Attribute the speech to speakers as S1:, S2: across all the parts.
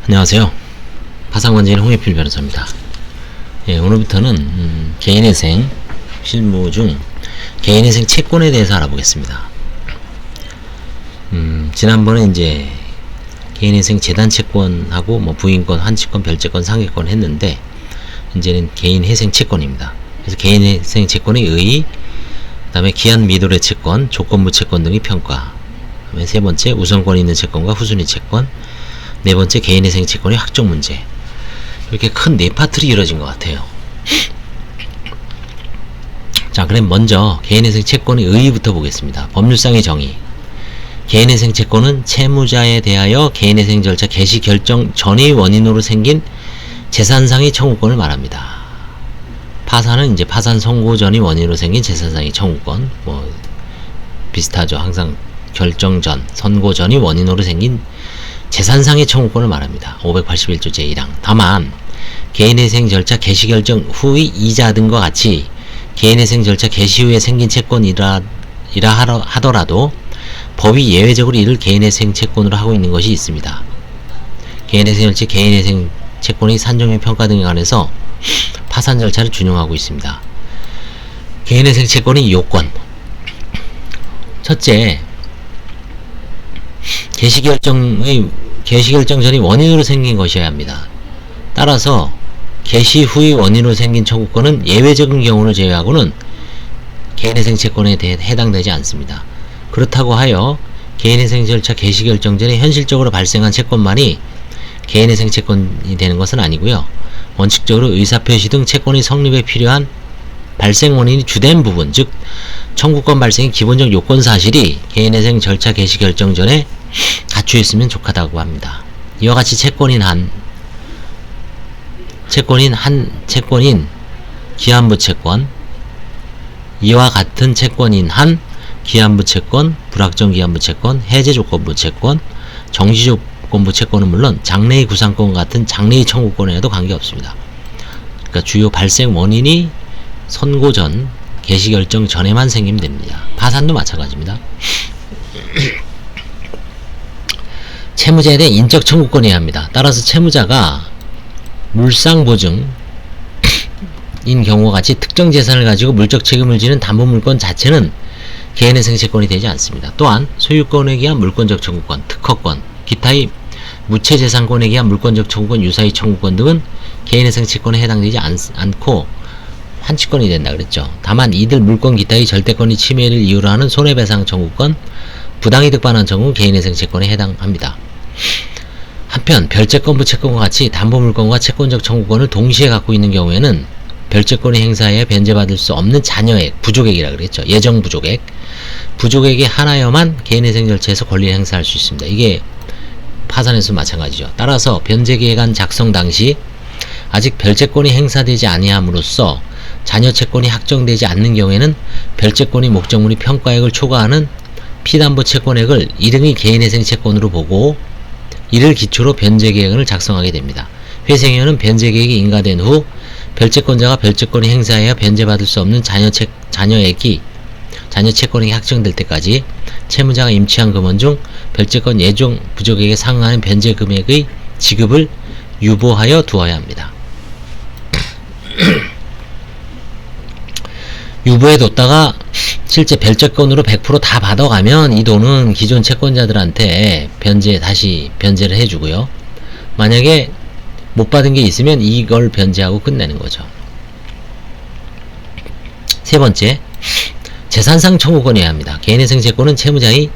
S1: 안녕하세요. 파상관제인 홍해필 변호사입니다. 예, 오늘부터는 개인회생 실무 중 개인회생 채권에 대해서 알아보겠습니다. 지난번에 이제 개인회생 재단 채권하고 뭐 부인권, 환치권, 별채권, 상해권 했는데 이제는 개인회생 채권입니다. 그래서 개인회생 채권의 의의, 그 다음에 기한 미도래 채권, 조건부 채권 등의 평가, 그 다음에 세 번째 우선권 있는 채권과 후순위 채권, 네 번째 개인회생 채권의 확정 문제. 이렇게 큰 네 파트로 이루어진 것 같아요. 자, 그럼 먼저 개인회생 채권의 의의부터 보겠습니다. 법률상의 정의. 개인회생 채권은 채무자에 대하여 개인회생 절차 개시 결정 전의 원인으로 생긴 재산상의 청구권을 말합니다. 파산은 이제 파산 선고 전의 원인으로 생긴 재산상의 청구권, 뭐 비슷하죠. 항상 결정 전, 선고 전의 원인으로 생긴 재산상의 청구권을 말합니다. 581조 제1항. 다만 개인회생 절차 개시 결정 후의 이자 등과 같이 개인회생 절차 개시 후에 생긴 채권이라 하더라도 법이 예외적으로 이를 개인회생 채권으로 하고 있는 것이 있습니다. 개인회생 절차 개인회생 채권의 산정의 평가 등에 관해서 파산 절차를 준용하고 있습니다. 개인회생 채권의 요건. 첫째, 개시결정 전이 원인으로 생긴 것이어야 합니다. 따라서 개시 후의 원인으로 생긴 청구권은 예외적인 경우를 제외하고는 개인회생 채권에 대해 해당되지 않습니다. 그렇다고 하여 개인회생 절차 개시결정 전에 현실적으로 발생한 채권만이 개인회생 채권이 되는 것은 아니고요. 원칙적으로 의사표시 등 채권의 성립에 필요한 발생 원인이 주된 부분, 즉 청구권 발생의 기본적 요건 사실이 개인회생 절차 개시 결정 전에 갖추어 있으면 족하다고 합니다. 이와 같이 채권인 기한부 채권, 이와 같은 채권인 한 기한부 채권, 불확정 기한부 채권, 해제 조건부 채권, 정지 조건부 채권은 물론 장래의 구상권 같은 장래의 청구권에도 관계없습니다. 그러니까 주요 발생 원인이 선고 전, 개시 결정 전에만 생기면 됩니다. 파산도 마찬가지입니다. 채무자에 대해 인적 청구권이어야 합니다. 따라서 채무자가 물상보증인 경우와 같이 특정 재산을 가지고 물적 책임을 지는 담보물권 자체는 개인회생 채권이 되지 않습니다. 또한 소유권에 기한 물권적 청구권, 특허권, 기타의 무채재산권에 기한 물권적 청구권, 유사의 청구권 등은 개인회생 채권에 해당되지 않고 환치권이 된다 그랬죠. 다만 이들 물권 기타의 절대권의 침해를 이유로 하는 손해배상 청구권, 부당이득 반환 청구는 개인회생 채권에 해당합니다. 한편 별채권부 채권과 같이 담보물권과 채권적 청구권을 동시에 갖고 있는 경우에는 별채권의 행사에 변제받을 수 없는 잔여액, 부족액이라 그랬죠. 예정 부족액, 부족액이 하나여만 개인회생 절차에서 권리를 행사할 수 있습니다. 이게 파산에서 마찬가지죠. 따라서 변제계획안 작성 당시 아직 별채권이 행사되지 아니함으로써 잔여채권이 확정되지 않는 경우에는 별채권의 목적물이 평가액을 초과하는 피담보 채권액을 이등의 개인회생 채권으로 보고 이를 기초로 변제계획을 작성하게 됩니다. 회생위원은 변제계획이 인가된 후 별채권자가 별채권이 행사해야 변제받을 수 없는 잔여채권이 확정될 때까지 채무자가 임치한 금원 중 별채권 예정 부족액에 상응하는 변제 금액의 지급을 유보하여 두어야 합니다. 유보해 뒀다가 실제 별채권으로 100% 다 받아가면 이 돈은 기존 채권자들한테 다시 변제를 해주고요. 만약에 못 받은 게 있으면 이걸 변제하고 끝내는 거죠. 세 번째, 재산상 청구권이어야 합니다. 개인회생 채권은 채무자의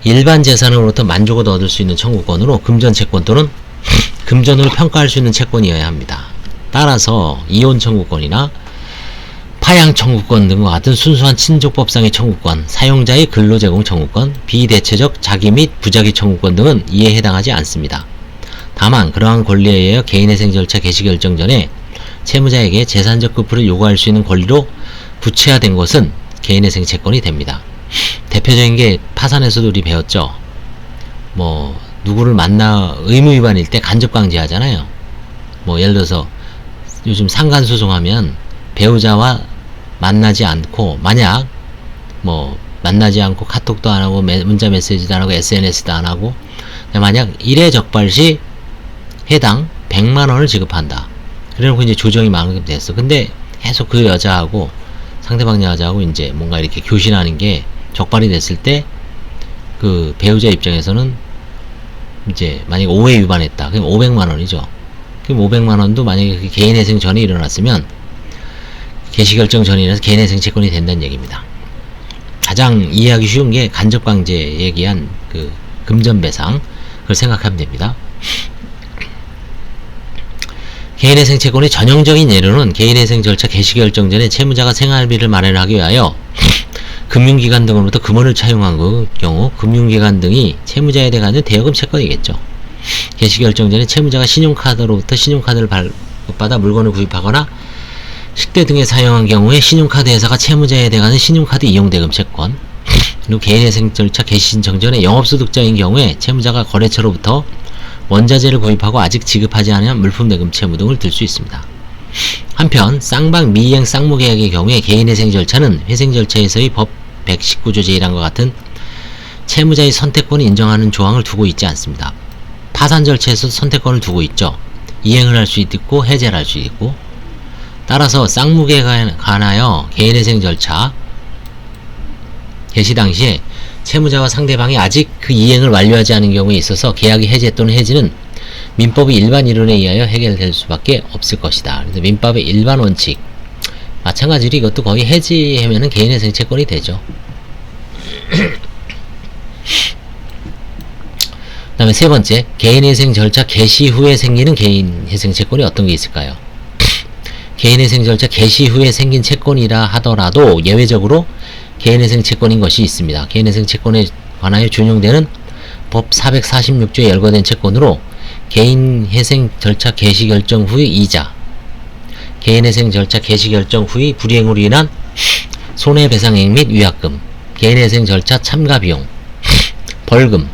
S1: 일반 재산으로부터 만족을 얻을 수 있는 청구권으로 금전 채권 또는 금전으로 평가할 수 있는 채권이어야 합니다. 따라서 이혼 청구권이나 파양 청구권 등과 같은 순수한 친족법상의 청구권, 사용자의 근로제공 청구권, 비대체적 자기 및 부자기 청구권 등은 이에 해당하지 않습니다. 다만 그러한 권리에 의하여 개인회생 절차 개시 결정 전에 채무자에게 재산적 급부를 요구할 수 있는 권리로 구체화된 것은 개인회생 채권이 됩니다. 대표적인 게 파산에서도 우리 배웠죠. 뭐 누구를 만나 의무위반일 때 간접강제 하잖아요. 뭐 예를 들어서 요즘 상간소송하면 배우자와 만나지 않고, 만약 만나지 않고 카톡도 안하고 문자 메시지도 안하고 SNS도 안하고 만약 1회 적발시 해당 100만원을 지급한다. 그래놓고 이제 조정이 마감됐어. 근데 계속 그 여자하고 상대방 여자하고 이제 뭔가 이렇게 교신하는 게 적발이 됐을 때 그 배우자 입장에서는 이제 만약에 오해 위반했다. 그럼 500만원이죠. 그럼 500만원도 만약에 그 개인회생 전에 일어났으면 개시결정 전이라서 개인회생 채권이 된다는 얘기입니다. 가장 이해하기 쉬운 게 간접강제 얘기한 그 금전배상, 그걸 생각하면 됩니다. 개인회생 채권의 전형적인 예로는 개인회생 절차 개시결정 전에 채무자가 생활비를 마련하기 위하여 금융기관 등으로부터 금원을 차용한 경우 금융기관 등이 채무자에 대해 갖는 대여금 채권이겠죠. 개시결정 전에 채무자가 신용카드로부터 신용카드를 발급받아 물건을 구입하거나 식대 등에 사용한 경우에 신용카드 회사가 채무자에 대해 갖는 신용카드 이용대금 채권, 그리고 개인회생 절차 개시 신청 전에 영업소득자인 경우에 채무자가 거래처로부터 원자재를 구입하고 아직 지급하지 않은 물품 대금 채무 등을 들 수 있습니다. 한편 쌍방 미이행 쌍무계약의 경우에 개인회생 절차는 회생 절차에서의 법 119조 제1항과 같은 채무자의 선택권을 인정하는 조항을 두고 있지 않습니다. 파산 절차에서도 선택권을 두고 있죠. 이행을 할 수 있고 해제를 할 수 있고. 따라서 쌍무계약에 관하여 개인회생 절차 개시 당시에 채무자와 상대방이 아직 그 이행을 완료하지 않은 경우에 있어서 계약의 해제 또는 해지는 민법의 일반 이론에 의하여 해결될 수밖에 없을 것이다. 그래서 민법의 일반 원칙, 마찬가지로 이것도 거의 해지하면은 개인회생 채권이 되죠. 그 다음에 세 번째, 개인회생 절차 개시 후에 생기는 개인회생 채권이 어떤 게 있을까요? 개인회생 절차 개시 후에 생긴 채권이라 하더라도 예외적으로 개인회생 채권인 것이 있습니다. 개인회생 채권에 관하여 준용되는 법 446조에 열거된 채권으로 개인회생 절차 개시 결정 후의 이자, 개인회생 절차 개시 결정 후의 불이행으로 인한 손해배상액 및 위약금, 개인회생 절차 참가 비용, 벌금,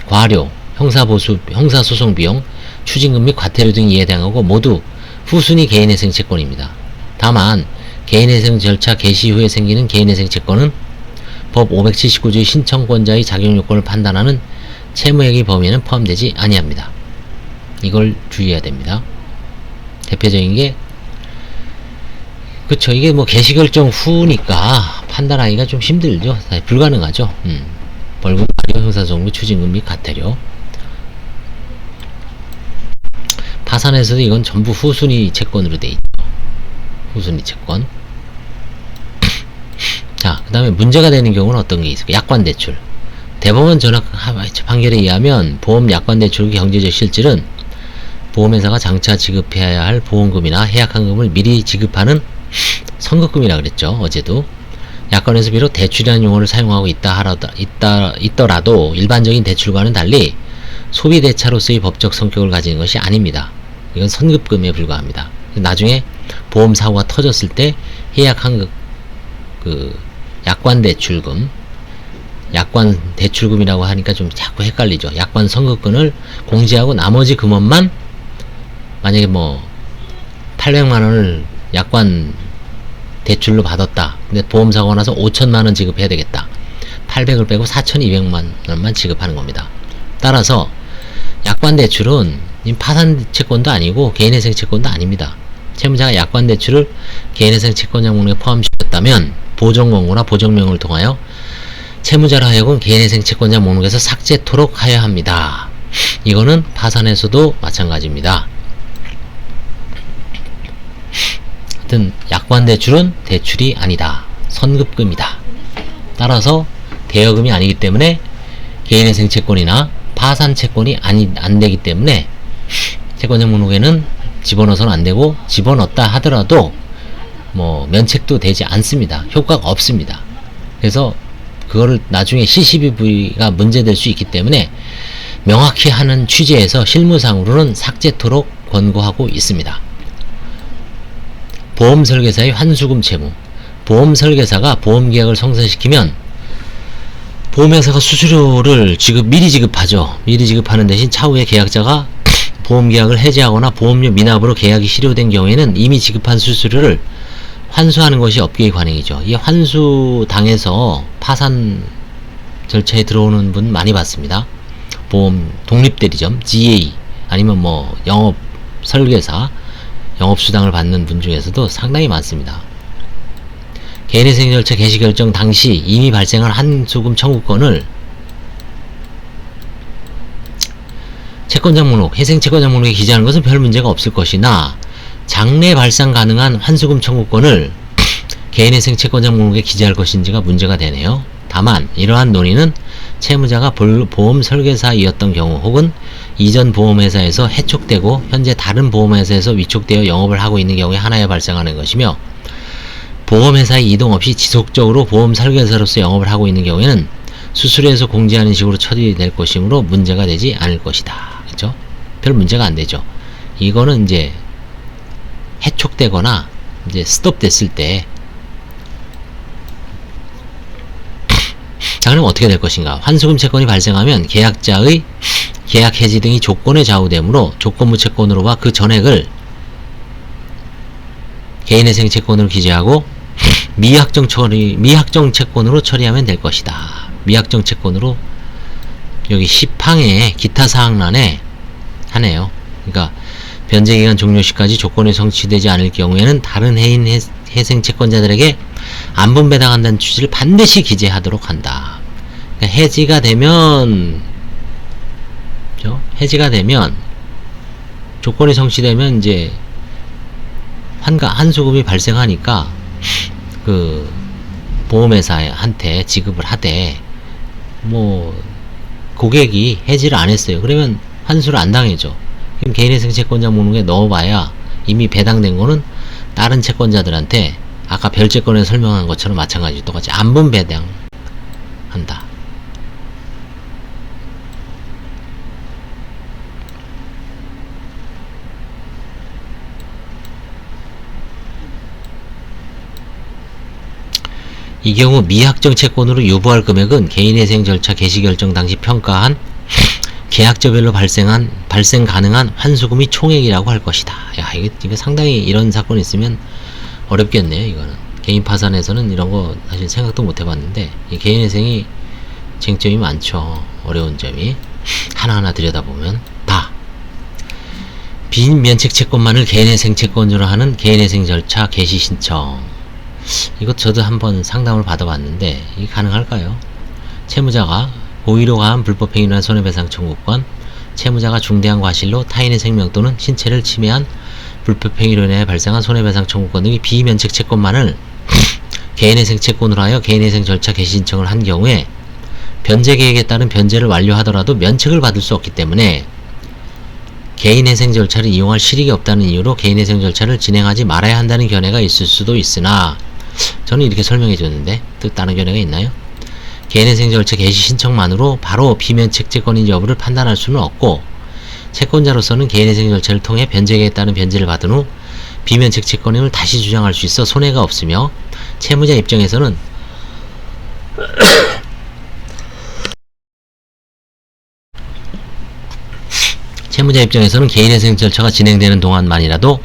S1: 과료, 형사소송 비용, 추징금 및 과태료 등이 해당하고 모두 후순위 개인회생 채권입니다. 다만 개인회생 절차 개시 후에 생기는 개인회생 채권은 법 579조의 신청권자의 작용요건을 판단하는 채무액의 범위에는 포함되지 아니합니다. 이걸 주의해야 됩니다. 대표적인 게 그쵸, 이게 뭐 개시결정 후니까 판단하기가 좀 힘들죠. 불가능하죠. 벌금, 과료, 형사소송 및 추징금 및 과태료. 파산에서도 이건 전부 후순위 채권으로 돼 있죠. 후순위 채권. 자, 그 다음에 문제가 되는 경우는 어떤 게 있을까요? 약관대출. 대법원 전학 판결에 의하면 보험 약관대출 경제적 실질은 보험회사가 장차 지급해야 할 보험금이나 해약한금을 미리 지급하는 선급금이라 그랬죠. 어제도. 약관에서 비록 대출이라는 용어를 사용하고 있더라도 일반적인 대출과는 달리 소비대차로서의 법적 성격을 가지는 것이 아닙니다. 이건 선급금에 불과합니다. 나중에 보험사고가 터졌을 때 해약한금, 약관대출금, 약관대출금이라고 하니까 좀 자꾸 헷갈리죠. 약관 선급금을 공제하고 나머지 금원만 만약에 뭐 800만원을 약관 대출로 받았다. 근데 보험사고가 나서 5천만원 지급해야 되겠다. 800을 빼고 4,200만원만 지급하는 겁니다. 따라서 약관대출은 파산채권도 아니고 개인회생 채권도 아닙니다. 채무자가 약관대출을 개인회생 채권자 목록에 포함시켰다면 보정권고나 보정명을 통하여 채무자로 하여금 개인회생 채권자 목록에서 삭제토록 하여야 합니다. 이거는 파산에서도 마찬가지입니다. 하여튼 약관대출은 대출이 아니다. 선급금이다. 따라서 대여금이 아니기 때문에 개인회생 채권이나 파산채권이 안 되기 때문에 채권자 목록에는 집어넣어서는 안 되고, 집어넣었다 하더라도 뭐 면책도 되지 않습니다. 효과가 없습니다. 그래서 그거를 나중에 CCBV가 문제될 수 있기 때문에 명확히 하는 취지에서 실무상으로는 삭제토록 권고하고 있습니다. 보험설계사의 환수금 채무. 보험설계사가 보험계약을 성사시키면 보험회사가 수수료를 미리 지급하죠. 미리 지급하는 대신 차후에 계약자가 보험계약을 해지하거나 보험료 미납으로 계약이 실효된 경우에는 이미 지급한 수수료를 환수하는 것이 업계의 관행이죠. 이 환수당해서 파산 절차에 들어오는 분 많이 봤습니다. 보험 독립대리점 GA 아니면 뭐 영업 설계사, 영업수당을 받는 분 중에서도 상당히 많습니다. 개인회생 절차 개시 결정 당시 이미 발생한 한수금 청구권을 채권자 목록, 회생 채권자 목록에 기재하는 것은 별 문제가 없을 것이나 장래 발생 가능한 환수금 청구권을 개인회생 채권자 목록에 기재할 것인지가 문제가 되네요. 다만 이러한 논의는 채무자가 보험 설계사이었던 경우 혹은 이전 보험회사에서 해촉되고 현재 다른 보험회사에서 위촉되어 영업을 하고 있는 경우에 하나에 발생하는 것이며, 보험회사의 이동 없이 지속적으로 보험 설계사로서 영업을 하고 있는 경우에는 수수료에서 공제하는 식으로 처리될 것이므로 문제가 되지 않을 것이다. 그죠? 별 문제가 안 되죠. 이거는 이제 해촉되거나 이제 스톱 됐을 때, 자, 그럼 어떻게 될 것인가? 환수금 채권이 발생하면 계약자의 계약 해지 등이 조건에 좌우되므로 조건부 채권으로와 그 전액을 개인회생 채권으로 기재하고 미확정 채권으로 처리하면 될 것이다. 미확정 채권으로 여기 10항에 기타 사항란에 하네요. 그러니까 변제기간 종료 시까지 조건이 성취되지 않을 경우에는 다른 해인 회생 채권자들에게 안분 배당한다는 취지를 반드시 기재하도록 한다. 그러니까 해지가 되면, 그죠? 해지가 되면 조건이 성취되면 이제 한수금이 발생하니까 그 보험회사한테 지급을 하되, 뭐 고객이 해지를 안 했어요. 그러면 환수를 안 당해죠. 그럼 개인회생 채권자 목록에 넣어봐야 이미 배당된 거는 다른 채권자들한테 아까 별채권에 설명한 것처럼 마찬가지 똑같이 안분 배당한다. 이 경우 미확정 채권으로 유보할 금액은 개인회생 절차 개시 결정 당시 평가한 계약저별로 발생 가능한 환수금이 총액이라고 할 것이다. 야, 이거 상당히 이런 사건이 있으면 어렵겠네요. 이거는 개인 파산에서는 이런 거 사실 생각도 못 해봤는데, 이 개인회생이 쟁점이 많죠. 어려운 점이 하나하나 들여다보면 다 비면책 채권만을 개인회생 채권으로 하는 개인회생 절차 개시 신청, 이것 저도 한번 상담을 받아봤는데 이게 가능할까요? 채무자가 고의로 가한 불법행위나 손해배상 청구권, 채무자가 중대한 과실로 타인의 생명 또는 신체를 침해한 불법행위로 인해 발생한 손해배상 청구권 등의 비면책 채권만을 개인회생 채권으로 하여 개인회생 절차 개시 신청을 한 경우에 변제 계획에 따른 변제를 완료하더라도 면책을 받을 수 없기 때문에 개인회생 절차를 이용할 실익이 없다는 이유로 개인회생 절차를 진행하지 말아야 한다는 견해가 있을 수도 있으나, 저는 이렇게 설명해 줬는데 또 다른 견해가 있나요? 개인회생 절차 개시 신청만으로 바로 비면책 채권인 여부를 판단할 수는 없고, 채권자로서는 개인회생 절차를 통해 변제계에 따른 변제를 받은 후 비면책 채권임을 다시 주장할 수 있어 손해가 없으며, 채무자 입장에서는 개인회생 절차가 진행되는 동안만이라도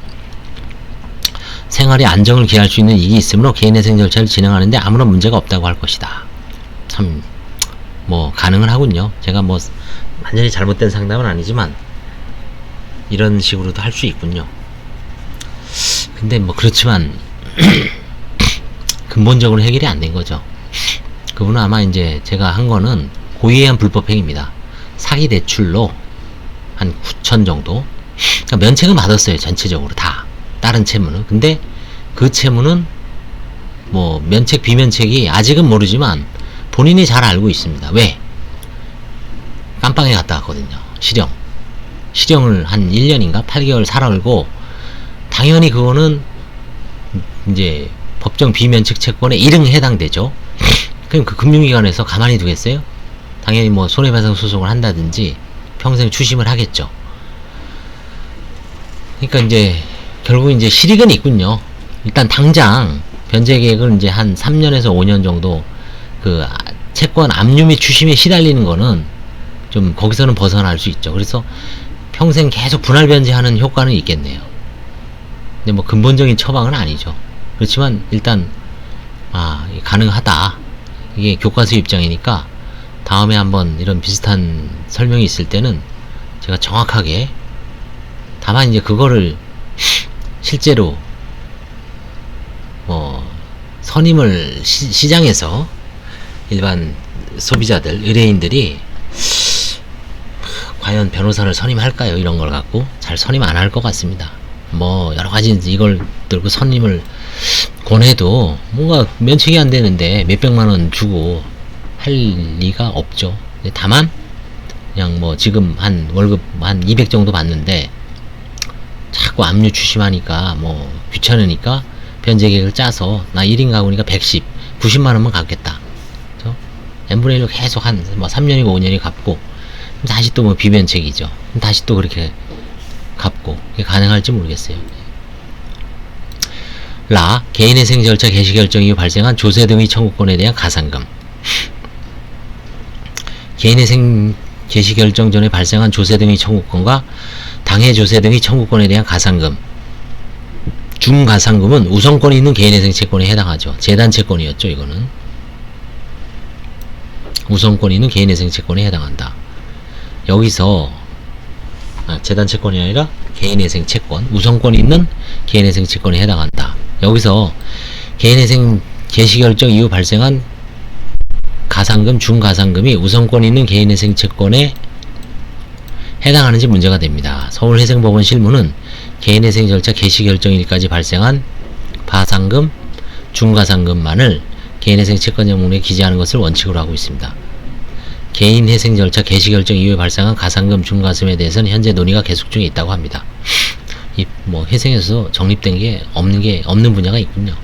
S1: 생활의 안정을 기할 수 있는 이익이 있으므로 개인회생 절차를 진행하는데 아무런 문제가 없다고 할 것이다. 참, 뭐 가능은 하군요. 제가 뭐 완전히 잘못된 상담은 아니지만 이런 식으로도 할 수 있군요. 근데 뭐 그렇지만 근본적으로 해결이 안 된 거죠. 그분은 아마 이제 제가 한 거는 고의한 불법행위입니다. 사기 대출로 한 9천 정도. 그러니까 면책은 받았어요. 전체적으로 다. 다른 채무는. 근데 그 채무는 뭐 면책 비면책이 아직은 모르지만 본인이 잘 알고 있습니다. 왜? 깜빵에 갔다 왔거든요. 실형을 한 1년인가 8개월 살아올고, 당연히 그거는 이제 법정 비면책 채권에 1응 해당되죠. 그럼 그 금융기관에서 가만히 두겠어요? 당연히 뭐 손해배상 소송을 한다든지 평생 추심을 하겠죠. 그러니까 이제 결국 이제 실익은 있군요. 일단 당장 변제 계획을 이제 한 3년에서 5년 정도 그 채권 압류 및 추심에 시달리는 거는 좀 거기서는 벗어날 수 있죠. 그래서 평생 계속 분할 변제하는 효과는 있겠네요. 근데 뭐 근본적인 처방은 아니죠. 그렇지만 일단 가능하다. 이게 교과서 입장이니까 다음에 한번 이런 비슷한 설명이 있을 때는 제가 정확하게 다만 이제 그거를 실제로 뭐 선임을 시장에서 일반 소비자들, 의뢰인들이 과연 변호사를 선임할까요? 이런 걸 갖고 잘 선임 안 할 것 같습니다. 뭐 여러 가지 이걸 들고 선임을 권해도 뭔가 면책이 안 되는데 몇백만 원 주고 할 리가 없죠. 다만 그냥 뭐 지금 한 월급 한 200 정도 받는데 자꾸 압류 추심하니까 뭐 귀찮으니까 변제 계획을 짜서 나 1인 가구니까 110, 90만 원만 갚겠다. 그렇죠? n분의 1로 계속 한 뭐 3년이고 5년이 갚고 다시 또 뭐 비변책이죠. 다시 또 그렇게 갚고 이게 가능할지 모르겠어요. 라 개인회생 절차 개시 결정 이후 발생한 조세 등의 청구권에 대한 가산금. 개인회생 개시 결정 전에 발생한 조세 등의 청구권과 당해 조세 등의 청구권에 대한 가산금. 중가산금은 우선권이 있는 개인회생 채권에 해당하죠. 재단 채권이었죠. 이거는 우선권이 있는 개인회생 채권에 해당한다. 여기서 재단 채권이 아니라 개인회생 채권, 우선권이 있는 개인회생 채권에 해당한다. 여기서 개인회생 개시결정 이후 발생한 가산금, 중가산금이 우선권이 있는 개인회생 채권에 해당하는지 문제가 됩니다. 서울회생법원 실무는 개인회생 절차 개시결정일까지 발생한 가산금, 중가산금만을 개인회생 채권 영문에 기재하는 것을 원칙으로 하고 있습니다. 개인회생 절차 개시결정 이후에 발생한 가산금, 중가산금에 대해서는 현재 논의가 계속 중에 있다고 합니다. 이 뭐 회생에서 정립된 게 없는 분야가 있군요.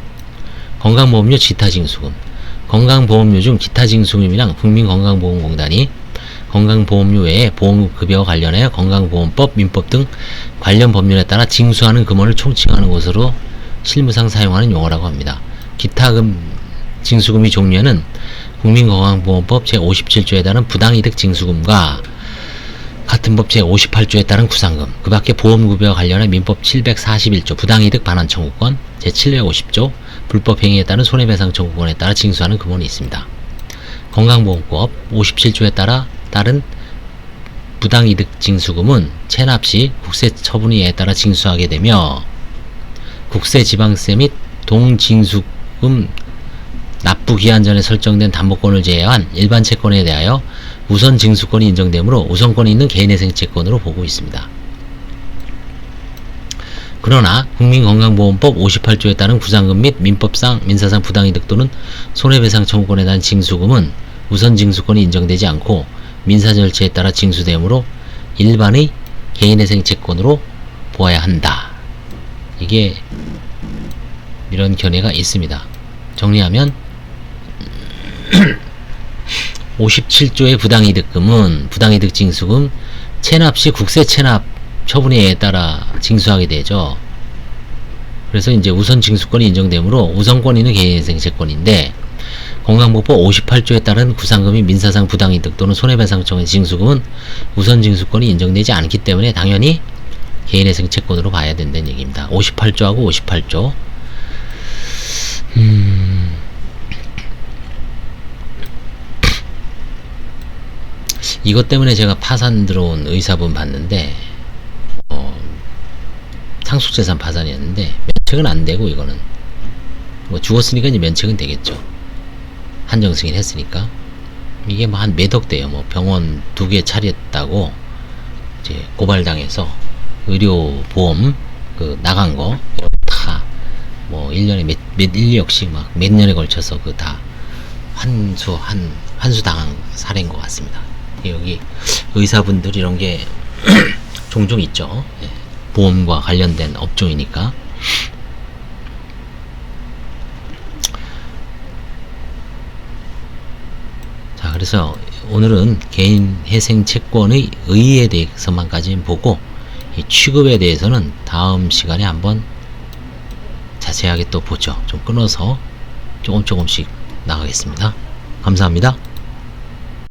S1: 건강보험료 기타징수금. 건강보험료 중 기타징수금이랑 국민건강보험공단이 건강보험료 외에 보험급여와 관련하여 건강보험법, 민법 등 관련 법률에 따라 징수하는 금원을 총칭하는 것으로 실무상 사용하는 용어라고 합니다. 기타금 징수금의 종류에는 국민건강보험법 제57조에 따른 부당이득 징수금과 같은 법 제58조에 따른 구상금, 그 밖에 보험급여와 관련한 민법 741조 부당이득 반환 청구권, 제750조 불법행위에 따른 손해배상 청구권에 따라 징수하는 금원이 있습니다. 건강보험법 57조에 따른 부당이득 징수금은 체납시 국세 처분의에 따라 징수하게 되며 국세지방세 및 동징수금 납부 기한 전에 설정된 담보권을 제외한 일반 채권에 대하여 우선 징수권이 인정되므로 우선권이 있는 개인회생 채권으로 보고 있습니다. 그러나 국민건강보험법 58조에 따른 구상금 및 민법상 민사상 부당이득 또는 손해배상 청구권에 대한 징수금은 우선 징수권이 인정되지 않고 민사절차에 따라 징수되므로 일반의 개인회생 채권으로 보아야 한다. 이게 이런 견해가 있습니다. 정리하면 57조의 부당이득금은 부당이득 징수금 체납시 국세 체납 처분에 따라 징수하게 되죠. 그래서 이제 우선 징수권이 인정되므로 우선권 있는 개인회생 채권인데 건강보험법 58조에 따른 구상금이 민사상 부당이득 또는 손해배상청의 징수금은 우선 징수권이 인정되지 않기 때문에 당연히 개인회생 채권으로 봐야 된다는 얘기입니다. 58조하고 58조 이것 때문에 제가 파산 들어온 의사분 봤는데 상속재산 파산이었는데 면책은 안 되고 이거는 뭐 죽었으니까 이제 면책은 되겠죠. 한정승인 했으니까 이게 뭐 한 몇억 대요. 뭐 병원 2개 차렸다고 이제 고발당해서 의료보험 그 나간 거 다 뭐 1년에 몇 1억씩 막 몇 년에 걸쳐서 그 다 환수 당한 사례인 것 같습니다. 여기 의사분들 이런 게 종종 있죠. 예. 보험과 관련된 업종이니까. 자, 그래서 오늘은 개인회생 채권의 의의에 대해서만까지 보고 이 취급에 대해서는 다음 시간에 한번 자세하게 또 보죠. 좀 끊어서 조금씩 나가겠습니다. 감사합니다.